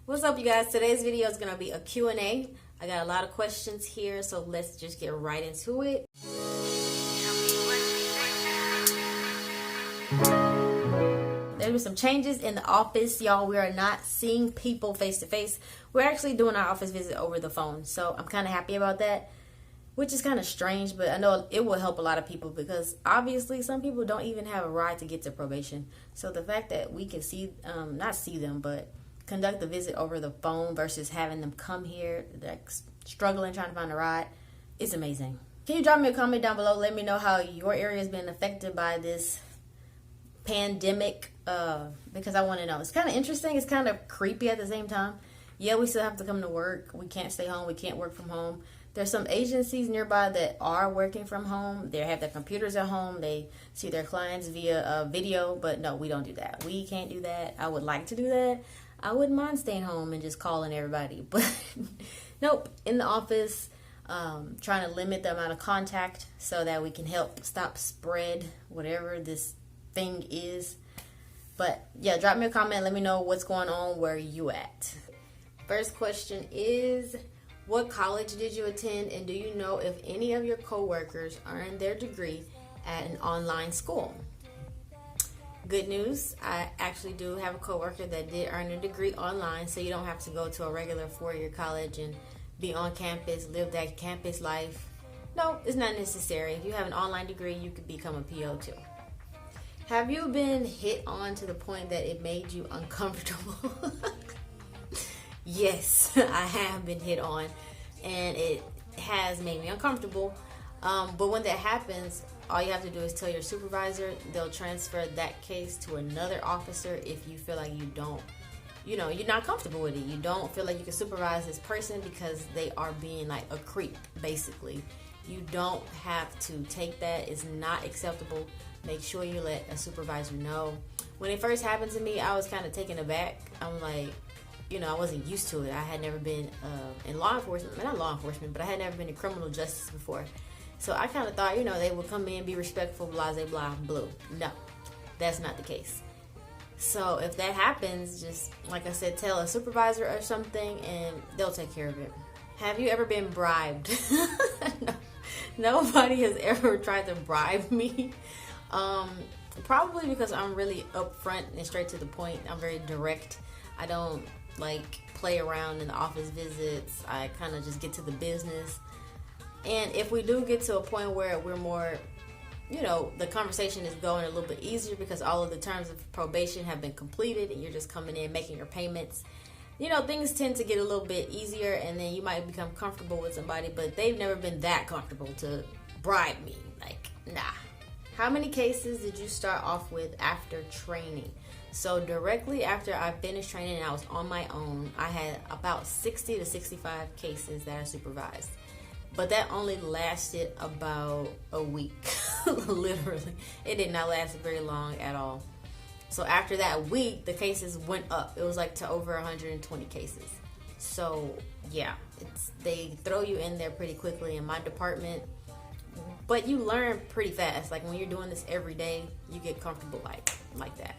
What's up, you guys? Today's video is going to be a Q&A. I got a lot of questions here, so let's just get right into it. There were some changes in the office, y'all. We are not seeing people face to face. We're actually doing our office visit over the phone, so I'm kind of happy about that, which is kind of strange, but I know it will help a lot of people because obviously some people don't even have a ride to get to probation. So the fact that we can not see them, but conduct the visit over the phone versus having them come here, like struggling trying to find a ride, is amazing. Can you drop me a comment down below? Let me know how your area has been affected by this pandemic, because I want to know. It's kind of interesting. It's kind of creepy at the same time. Yeah, we still have to come to work. We can't stay home. We can't work from home. There's some agencies nearby that are working from home. They have their computers at home. They see their clients via video, but no, we don't do that. We can't do that. I would like to do that. I wouldn't mind staying home and just calling everybody, but nope, in the office, trying to limit the amount of contact so that we can help stop spread, whatever this thing is. But yeah, drop me a comment. Let me know what's going on where you at. First question is, what college did you attend, and do you know if any of your coworkers earned their degree at an online school? Good news, I actually do have a coworker that did earn a degree online, so you don't have to go to a regular four-year college and be on campus, live that campus life. No, it's not necessary. If you have an online degree, you could become a PO too. Have you been hit on to the point that it made you uncomfortable? Yes, I have been hit on, and it has made me uncomfortable. But when that happens, all you have to do is tell your supervisor. They'll transfer that case to another officer if you feel like you're not comfortable with it. You don't feel like you can supervise this person because they are being like a creep, basically. You don't have to take that. It's not acceptable. Make sure you let a supervisor know. When it first happened to me, I was kind of taken aback. I'm like, I wasn't used to it. I had never been in law enforcement, not law enforcement, but I had never been in criminal justice before. So I kind of thought, they would come in, be respectful, blah, blah, blah, blue. No, that's not the case. So if that happens, just, like I said, tell a supervisor or something, and they'll take care of it. Have you ever been bribed? No, nobody has ever tried to bribe me. Probably because I'm really upfront and straight to the point. I'm very direct. I don't play around in the office visits. I kind of just get to the business. And if we do get to a point where we're more, the conversation is going a little bit easier because all of the terms of probation have been completed and you're just coming in making your payments, things tend to get a little bit easier, and then you might become comfortable with somebody, but they've never been that comfortable to bribe me. Nah. How many cases did you start off with after training? So directly after I finished training and I was on my own, I had about 60 to 65 cases that I supervised. But that only lasted about a week, literally. It did not last very long at all. So after that week, the cases went up. It was to over 120 cases. So yeah, they throw you in there pretty quickly in my department. But you learn pretty fast. When you're doing this every day, you get comfortable like that.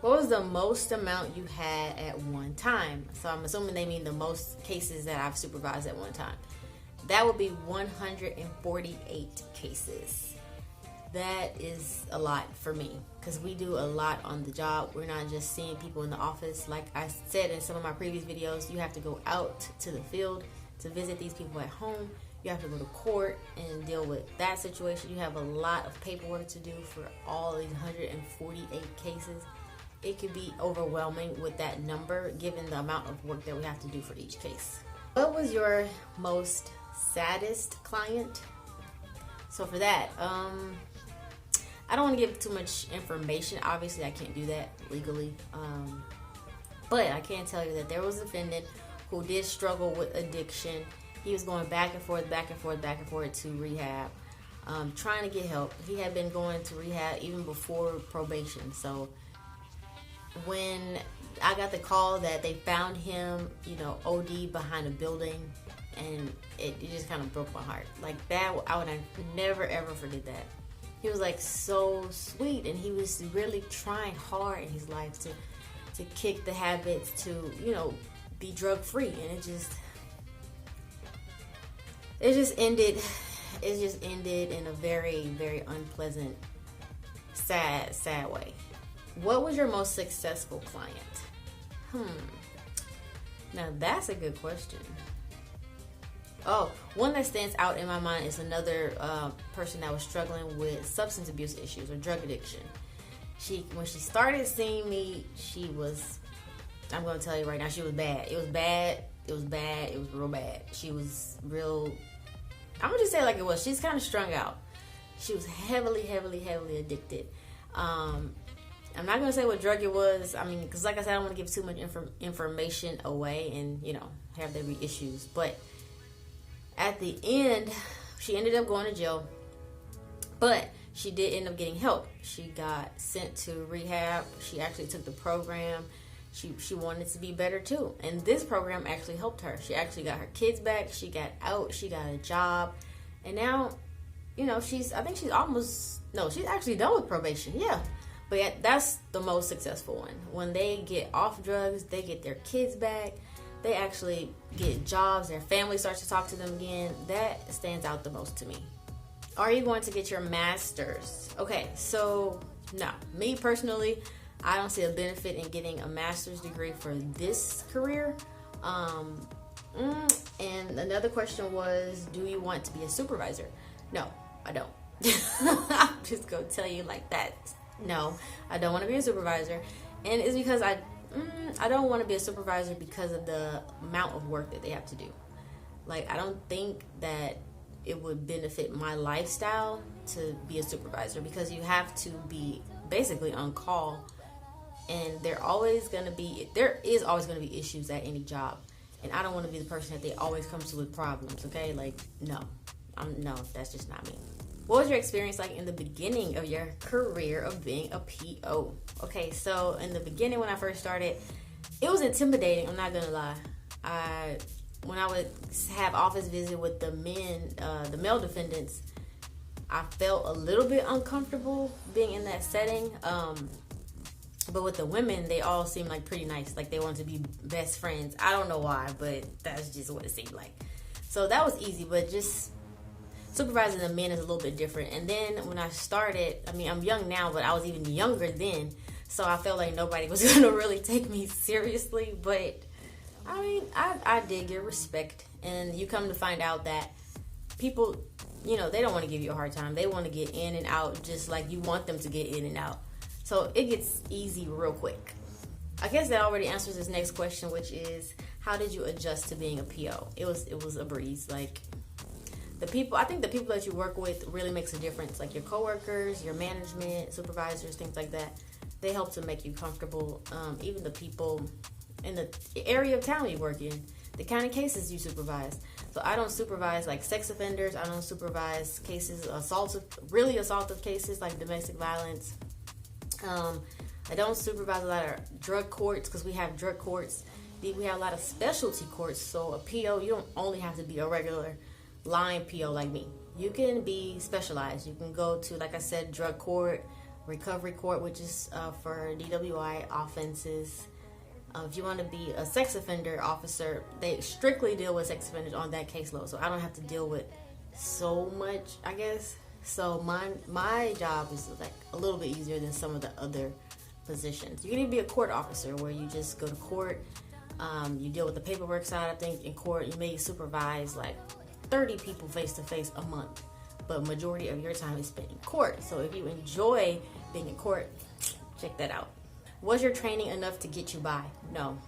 What was the most amount you had at one time? So I'm assuming they mean the most cases that I've supervised at one time. That would be 148 cases. That is a lot for me because we do a lot on the job. We're not just seeing people in the office. Like I said in some of my previous videos, you have to go out to the field to visit these people at home. You have to go to court and deal with that situation. You have a lot of paperwork to do for all these 148 cases. It could be overwhelming with that number given the amount of work that we have to do for each case. What was your most saddest client? So for that, I don't want to give too much information. Obviously, I can't do that legally. But I can tell you that there was a defendant who did struggle with addiction. He was going back and forth to rehab, trying to get help. He had been going to rehab even before probation. So when I got the call that they found him, OD behind a building, and it just kind of broke my heart. That, I would never ever forget that. He was so sweet, and he was really trying hard in his life to kick the habits, to be drug free, and it just ended in a very, very unpleasant, sad way. What was your most successful client? Now that's a good question. Oh, one that stands out in my mind is another person that was struggling with substance abuse issues or drug addiction. When she started seeing me, I'm going to tell you right now, she was bad. It was bad. It was bad. It was real bad. She was real, I'm going to just say it like it was. She's kind of strung out. She was heavily addicted. I'm not going to say what drug it was. I mean, because like I said, I don't want to give too much information away and, have there be issues. But at the end, she ended up going to jail. But she did end up getting help. She got sent to rehab. She actually took the program. She wanted to be better too. And this program actually helped her. She actually got her kids back. She got out. She got a job. And now, she's actually done with probation. Yeah. But yeah, that's the most successful one. When they get off drugs, they get their kids back. They actually get jobs. Their family starts to talk to them again. That stands out the most to me. Are you going to get your master's? Okay, so no. Me personally, I don't see a benefit in getting a master's degree for this career. And another question was, do you want to be a supervisor? No, I don't. I'm just going to tell you like that. No, I don't want to be a supervisor. And it's because I don't want to be a supervisor because of the amount of work that they have to do. Like, I don't think that it would benefit my lifestyle to be a supervisor because you have to be basically on call. And there is always going to be issues at any job. And I don't want to be the person that they always come to with problems, okay? Like, no, that's just not me. What was your experience like in the beginning of your career of being a PO? Okay, so in the beginning when I first started, it was intimidating, I'm not going to lie. When I would have office visit with the male defendants, I felt a little bit uncomfortable being in that setting. But with the women, they all seemed like pretty nice. Like they wanted to be best friends. I don't know why, but that's just what it seemed like. So that was easy, but just supervising the men is a little bit different. And then when I started, I'm young now, but I was even younger then. So I felt like nobody was going to really take me seriously. But I did get respect. And you come to find out that people, they don't want to give you a hard time. They want to get in and out just like you want them to get in and out. So it gets easy real quick. I guess that already answers this next question, which is, how did you adjust to being a PO? It was a breeze. Like, I think the people that you work with really makes a difference. Like your coworkers, your management, supervisors, things like that. They help to make you comfortable. Even the people in the area of town you work in, the kind of cases you supervise. So I don't supervise like sex offenders. I don't supervise cases, assaultive cases like domestic violence. I don't supervise a lot of drug courts because we have drug courts. We have a lot of specialty courts. So a PO, you don't only have to be a regular line PO like me. You can be specialized. You can go to, like I said, drug court, recovery court, which is for DWI offenses. If you want to be a sex offender officer, they strictly deal with sex offenders on that caseload. So I don't have to deal with so much, I guess. So my job is like a little bit easier than some of the other positions. You can even be a court officer where you just go to court. You deal with the paperwork side. I think in court you may supervise like 30 people face to face a month, but majority of your time is spent in court. So if you enjoy being in court, check that out. Was your training enough to get you by? No.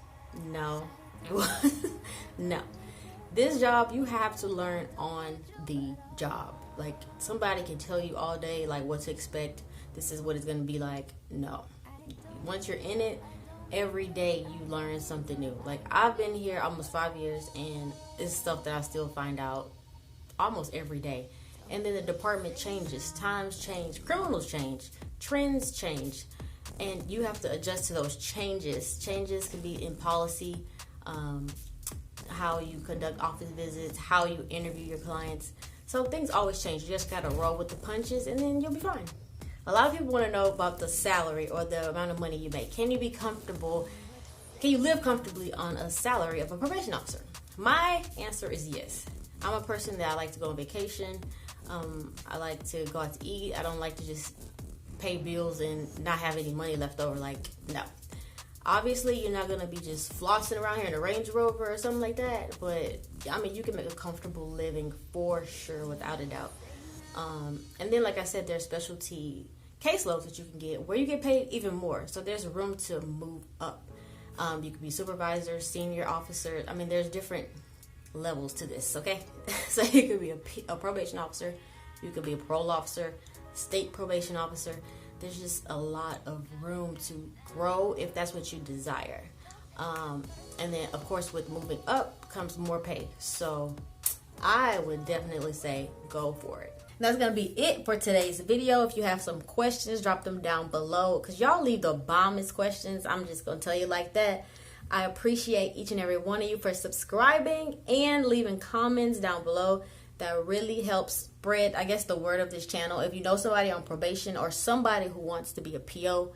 This job, you have to learn on the job. Like, somebody can tell you all day like what to expect. This is what it's going to be like. No. Once you're in it, every day you learn something new. Like, I've been here almost 5 years, and it's stuff that I still find out almost every day. And then the department changes, times change, criminals change, trends change, and you have to adjust to those changes. Changes can be in policy, how you conduct office visits, how you interview your clients. So things always change. You just gotta roll with the punches, and then you'll be fine. A lot of people want to know about the salary or the amount of money you make. Can you be comfortable can you live comfortably on a salary of a probation officer? My answer is yes. I'm a person that I like to go on vacation. I like to go out to eat. I don't like to just pay bills and not have any money left over. Like, no. Obviously, you're not going to be just flossing around here in a Range Rover or something like that. But, I mean, you can make a comfortable living for sure, without a doubt. And then, like I said, there's specialty caseloads that you can get where you get paid even more. So there's room to move up. You could be supervisor, senior officer. I mean, there's different levels to this, okay? So you could be a probation officer. You could be a parole officer, state probation officer. There's just a lot of room to grow if that's what you desire. And then, of course, with moving up comes more pay. So I would definitely say go for it. That's going to be it for today's video. If you have some questions, drop them down below, because y'all leave the bombest questions. I'm just going to tell you like that. I appreciate each and every one of you for subscribing and leaving comments down below. That really helps spread, I guess, the word of this channel. If you know somebody on probation or somebody who wants to be a PO,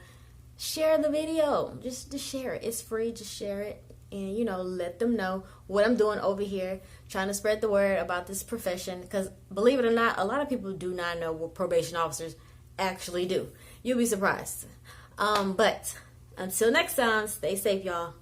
share the video. Just share it. It's free. Just share it. And, you know, let them know what I'm doing over here, trying to spread the word about this profession. Because, believe it or not, a lot of people do not know what probation officers actually do. You'll be surprised. But until next time, stay safe, y'all.